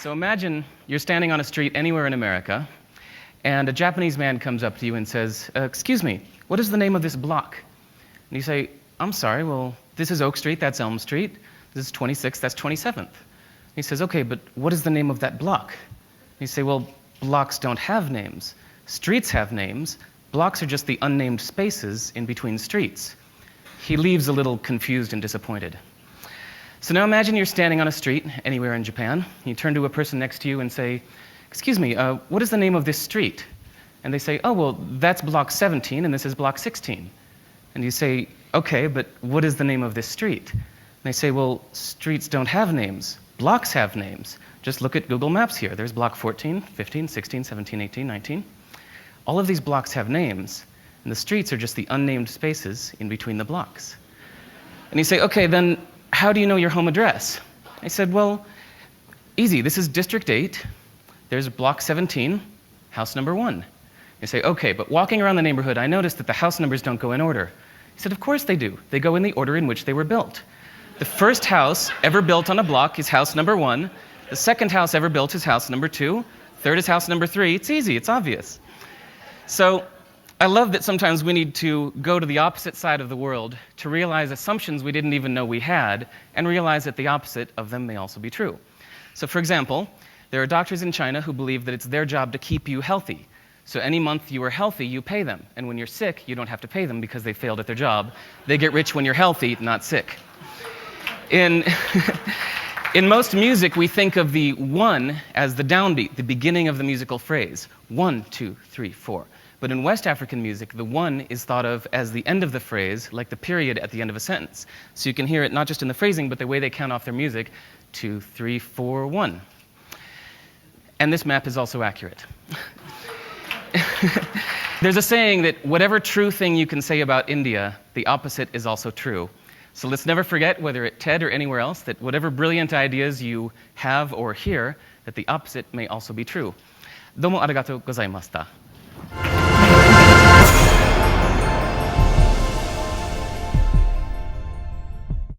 So imagine you're standing on a street anywhere in America, and a Japanese man comes up to you and says, excuse me, what is the name of this block? And you say, I'm sorry, well, this is Oak Street, that's Elm Street. This is 26th, that's 27th. He says, okay, but what is the name of that block? And you say, well, blocks don't have names. Streets have names. Blocks are just the unnamed spaces in between streets. He leaves a little confused and disappointed. So now imagine you're standing on a street anywhere in Japan. You turn to a person next to you and say, excuse me, what is the name of this street? And they say, oh, well, that's block 17 and this is block 16. And you say, okay, but what is the name of this street? And they say, well, streets don't have names. Blocks have names. Just look at Google Maps here. There's block 14, 15, 16, 17, 18, 19. All of these blocks have names, and the streets are just the unnamed spaces in between the blocks. And you say, okay, then how do you know your home address? I said, well, easy. This is District 8. There's block 17, house number 1. You say, okay, but walking around the neighborhood, I noticed that the house numbers don't go in order. He said, of course they do. They go in the order in which they were built. The first house ever built on a block is house number 1. The second house ever built is house number 2. Third is house number 3. It's easy. It's obvious. So I love that sometimes we need to go to the opposite side of the world to realize assumptions we didn't even know we had, and realize that the opposite of them may also be true. So for example, there are doctors in China who believe that it's their job to keep you healthy. So any month you are healthy, you pay them. And when you're sick, you don't have to pay them because they failed at their job. They get rich when you're healthy, not sick. In most music, we think of the 1 as the downbeat, the beginning of the musical phrase. 1, 2, 3, 4. But in West African music, the 1 is thought of as the end of the phrase, like the period at the end of a sentence. So you can hear it not just in the phrasing, but the way they count off their music. 2, 3, 4, 1. And this map is also accurate. There's a saying that whatever true thing you can say about India, the opposite is also true. So let's never forget, whether at TED or anywhere else, that whatever brilliant ideas you have or hear, that the opposite may also be true. どうもありがとうございました。